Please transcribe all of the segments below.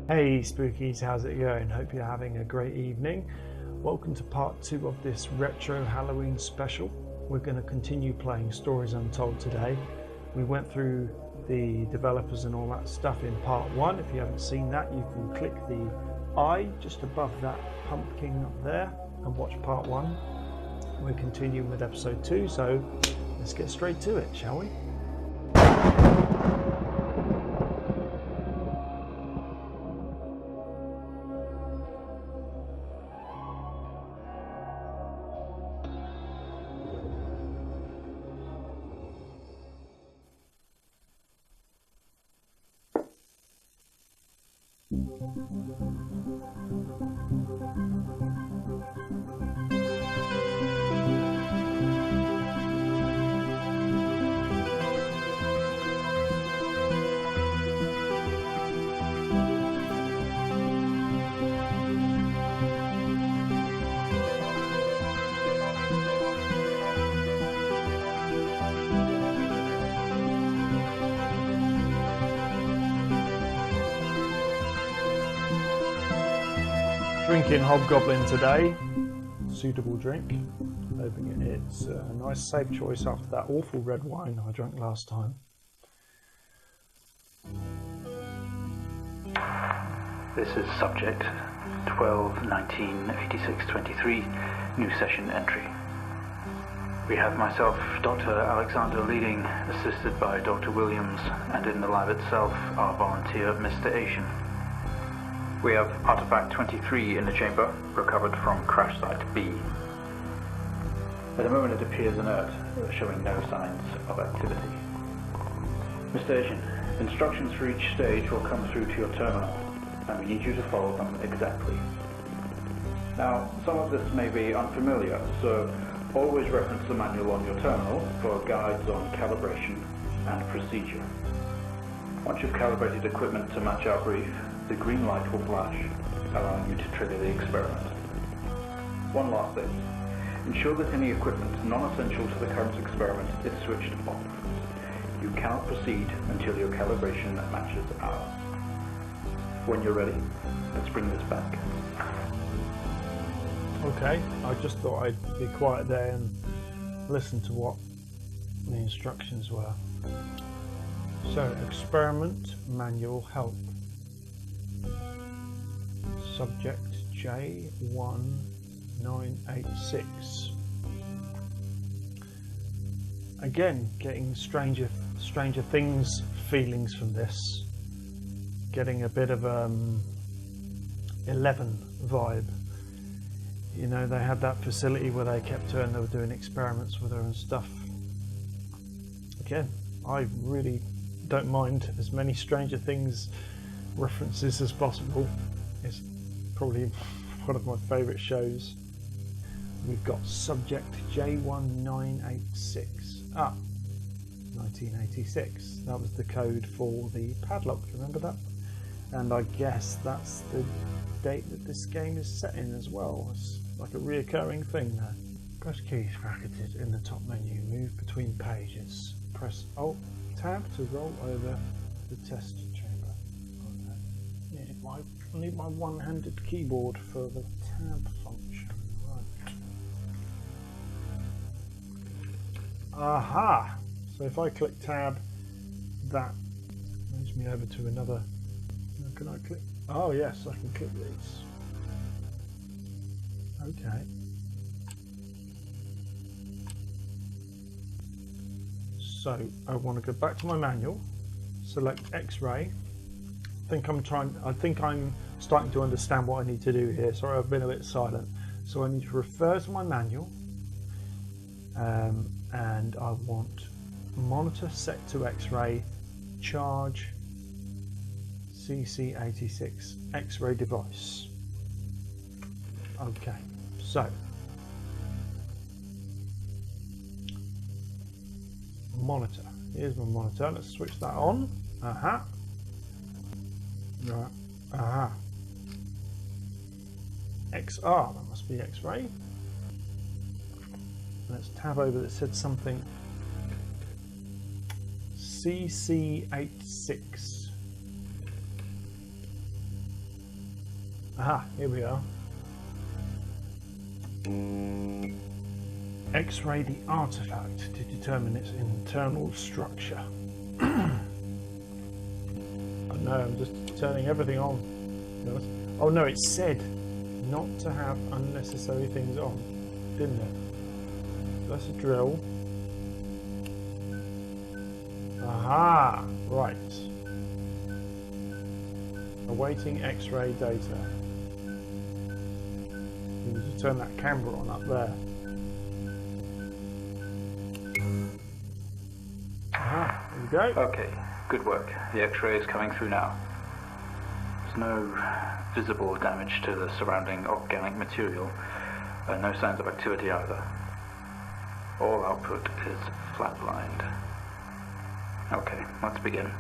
Hey Spookies, how's it going? Hope you're having a great evening. Welcome to part 2 of this Retro Haloween Special. We're going to continue playing Stories Untold today. We went through the developers and all that stuff in part 1. If you haven't seen that, you can click the eye just above that pumpkin up there and watch part 1. We're continuing with episode 2, so let's get straight to it, shall we? Drinking Hobgoblin today, suitable drink. Hoping it's a nice safe choice after that awful red wine I drank last time. This is subject 12/19/86/23, new session entry. We have myself, Dr. Alexander leading, assisted by Dr. Williams, and in the lab itself, our volunteer, Mr. Asian. We have artifact 23 in the chamber, recovered from crash site B. At the moment it appears inert, showing no signs of activity. Mr. Asian, instructions for each stage will come through to your terminal, and we need you to follow them exactly. Now, some of this may be unfamiliar, so always reference the manual on your terminal for guides on calibration and procedure. Once you've calibrated equipment to match our brief, the green light will flash, allowing you to trigger the experiment. One last thing. Ensure that any equipment non-essential to the current experiment is switched off. You cannot proceed until your calibration matches ours. When you're ready, let's bring this back. Okay, I just thought I'd be quiet there and listen to what the instructions were. So, experiment manual help. Subject J1986. Again, getting Stranger Things feelings from this. Getting a bit of 11 vibe. You know, they had that facility where they kept her and they were doing experiments with her and stuff. Again, I really don't mind as many Stranger Things references as possible. It's probably one of my favourite shows. We've got subject J1986. 1986. That was the code for the padlock, remember that? And I guess that's the date that this game is set in as well. It's like a reoccurring thing there. Press keys bracketed in the top menu. Move between pages. Press Alt Tab to roll over the test chamber. Okay. I need my one-handed keyboard for the tab function. Right. Aha! So if I click tab, that moves me over to another. Can I click? Oh yes, I can click these. Okay. So I want to go back to my manual, select X-ray. I think I'm starting to understand what I need to do here. Sorry, I've been a bit silent. So I need to refer to my manual, and I want monitor set to X-ray, charge CC86 X-ray device. Okay, so monitor. Here's my monitor. Let's switch that on. Aha. Right. Aha. XR. That must be X-ray. Let's tab over that said something. CC86. Aha, here we are. X-ray the artifact to determine its internal structure. Oh no, I'm just turning everything on. Oh no, it said not to have unnecessary things on, didn't it? That's a drill. Aha, right. Awaiting X-ray data. You need to turn that camera on up there. Aha, there we go. Okay, good work. The X-ray is coming through now. There's no visible damage to the surrounding organic material, and no signs of activity either. All output is flatlined. Okay, let's begin.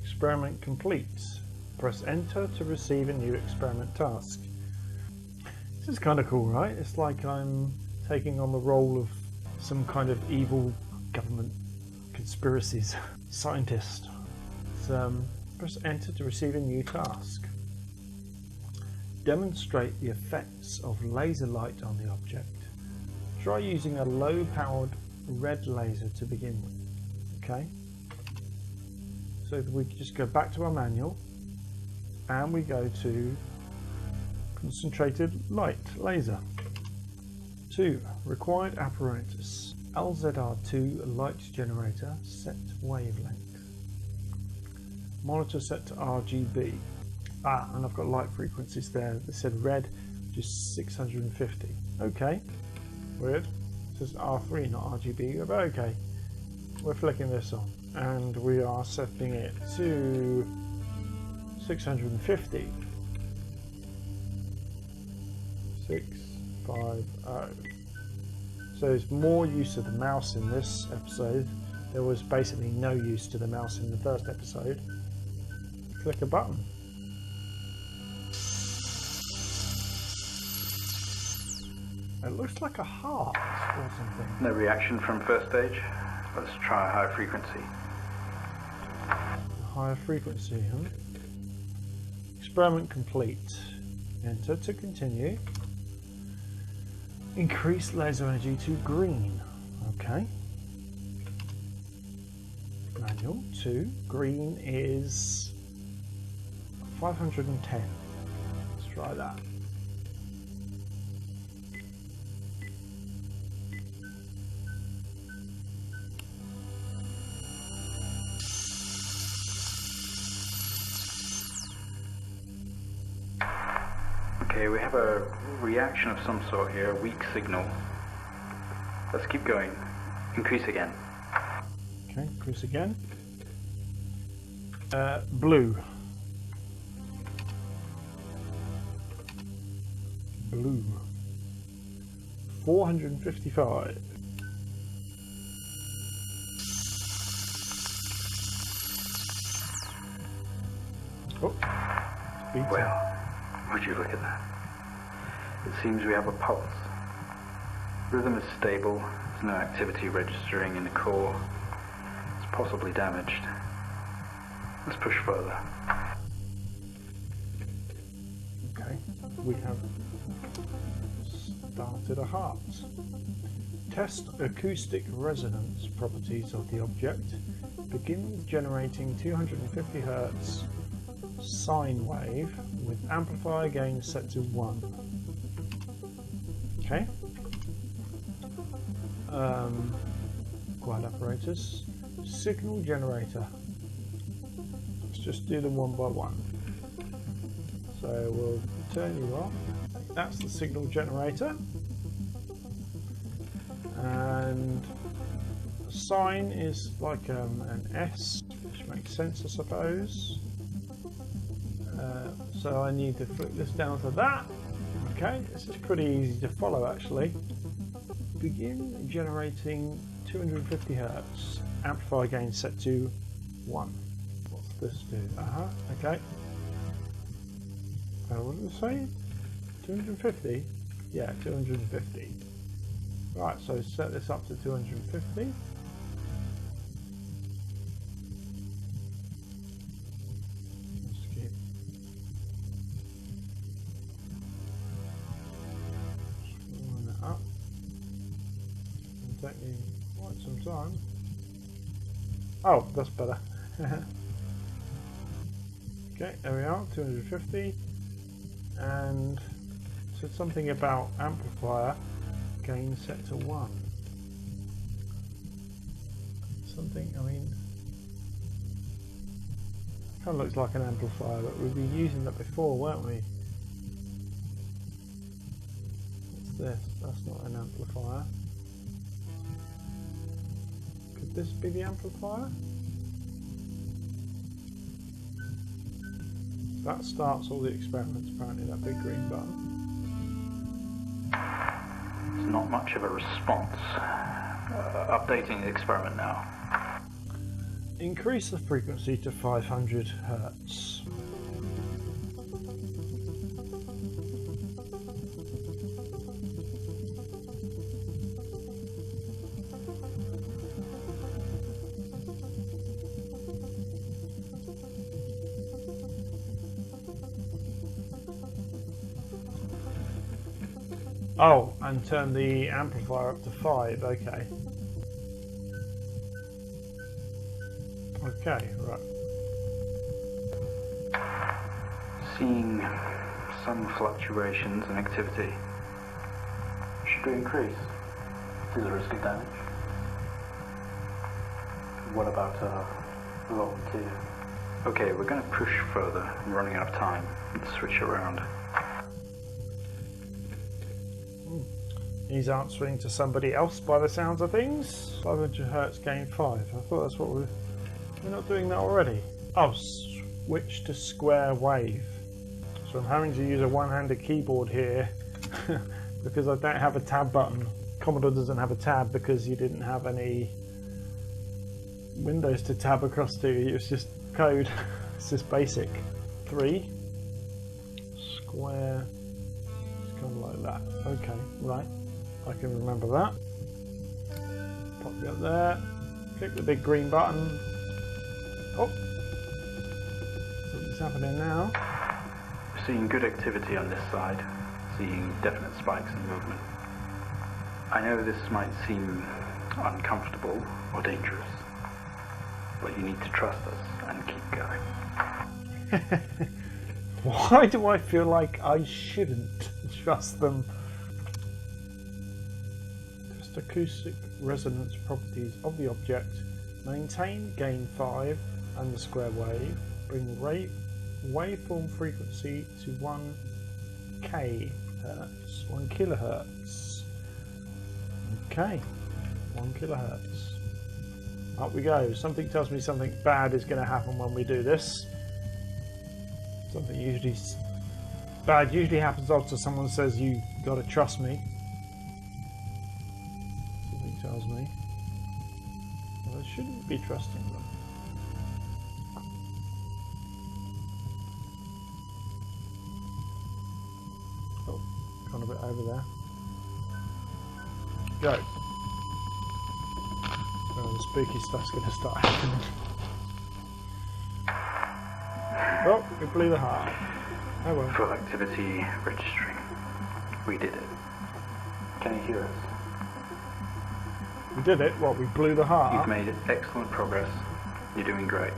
Experiment complete. Press enter to receive a new experiment task. This is kind of cool, right? It's like I'm taking on the role of some kind of evil government conspiracies scientist. Press enter to receive a new task. Demonstrate the effects of laser light on the object. Try using a low-powered red laser to begin with. Okay. So we just go back to our manual and we go to concentrated light laser. 2. Required apparatus. LZR2 light generator set wavelength. Monitor set to RGB. And I've got light frequencies there. They said red, which is 650. Okay, weird. It says R3, not RGB, but okay. We're flicking this on, and we are setting it to 650. 650. So there's more use of the mouse in this episode. There was basically no use to the mouse in the first episode. Click a button. It looks like a heart or something. No reaction from first stage. Let's try a higher frequency. Higher frequency, huh? Experiment complete. Enter to continue. Increase laser energy to green. Okay. Manual 2. Green is 510. Let's try that. Okay, we have a reaction of some sort here, a weak signal. Let's keep going. Increase again. Okay, increase again. Blue. Blue. 455. Oh, speed Well, would you look at that? It seems we have a pulse. Rhythm is stable. There's no activity registering in the core. It's possibly damaged. Let's push further. Okay, we have started a heart. Test acoustic resonance properties of the object. Begin generating 250 Hz sine wave with amplifier gain set to 1. Okay. Quiet apparatus. Signal generator. Let's just do them one by one. So we'll turn you on. That's the signal generator. And sine is like an S, which makes sense, I suppose. So I need to flip this down to that. Okay, this is pretty easy to follow actually. Begin generating 250 Hz. Amplifier gain set to 1. What's this do? Okay. What did it say? 250? Yeah, 250. Right, so set this up to 250. Let's time. Oh, that's better. Okay, there we are, 250. And said something about amplifier gain set to 1. Something, I mean, kind of looks like an amplifier, but we've been using that before, weren't we? What's this? That's not an amplifier. Could this be the amplifier? That starts all the experiments, apparently, that big green button. It's not much of a response. Updating the experiment now. Increase the frequency to 500 Hertz. Oh, and turn the amplifier up to 5, okay. Okay, right. Seeing some fluctuations in activity. Should we increase? Is there a risk of damage? What about a volunteer? Okay, we're going to push further. I'm running out of time. Let's switch around. He's answering to somebody else by the sounds of things. 500 Hertz gain 5. I thought that's what we're not doing that already. Oh, switch to square wave. So I'm having to use a one-handed keyboard here because I don't have a tab button. Commodore doesn't have a tab because you didn't have any windows to tab across to. It was just code. It's just basic. 3 square. It's kind of like that. Okay, right. I can remember that. Pop you up there. Click the big green button. Oh, something's happening now. We're seeing good activity on this side. Seeing definite spikes in movement. I know this might seem uncomfortable or dangerous, but you need to trust us and keep going. Why do I feel like I shouldn't trust them? Test acoustic resonance properties of the object. Maintain gain 5 and the square wave. Bring waveform frequency to 1 kHz. 1 kilohertz. Okay, 1 kilohertz. Up we go. Something tells me something bad is going to happen when we do this. Something usually bad usually happens after someone says you got to trust me. Something tells me. Well, I shouldn't be trusting them. Oh, gone a bit over there. Go. Oh, the spooky stuff's going to start happening. Oh, we blew the heart. Oh well. Full activity registering. We did it. Can you hear us? We did it. What? We blew the heart. You've made excellent progress. You're doing great.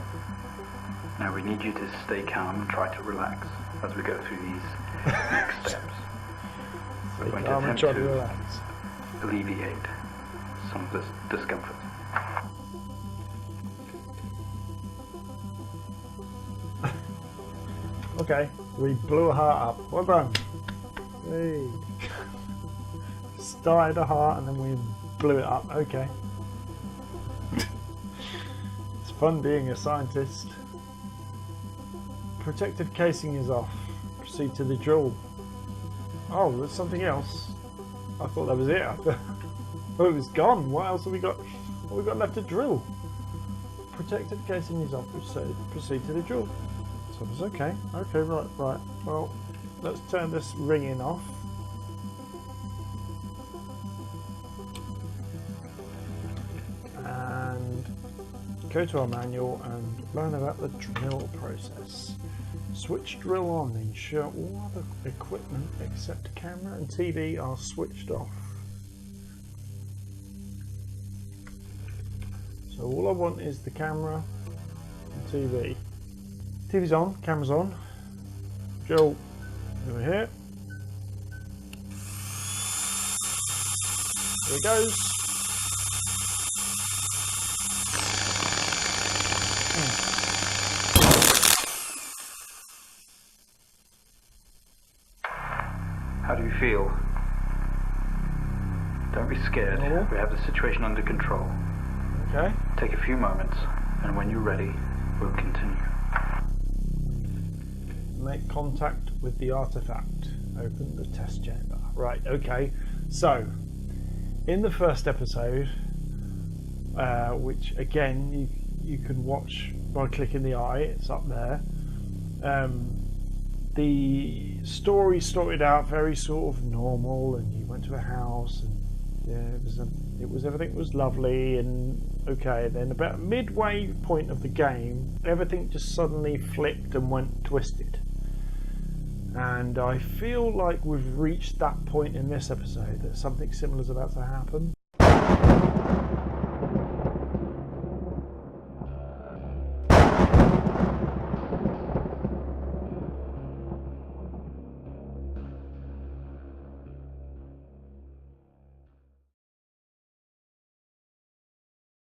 Now we need you to stay calm and try to relax as we go through these next steps. We're going to attempt to relax. alleviate some of this discomfort. Okay, we blew a heart up. Well done. Hey. Started a heart and then we blew it up. Okay. It's fun being a scientist. Protective casing is off. Proceed to the drill. Oh, there's something else. I thought that was it. Oh, it was gone. What else have we got? What have we got left to drill? Protective casing is off. Proceed to the drill. So it's okay. Okay, right. Well, let's turn this ringing off. And go to our manual and learn about the drill process. Switch drill on. Ensure all other equipment except camera and TV are switched off. So all I want is the camera and TV. TV's on, camera's on. Joel, over here. Here it goes. How do you feel? Don't be scared. Normal. We have the situation under control. Okay. Take a few moments, and when you're ready, we'll continue. Make contact with the artifact. Open the test chamber. Right, okay. So, in the first episode, which again you can watch by clicking the eye, it's up there. The story started out very sort of normal, and you went to a house, and everything was lovely and okay. Then about midway point of the game, everything just suddenly flipped and went twisted. And I feel like we've reached that point in this episode that something similar is about to happen.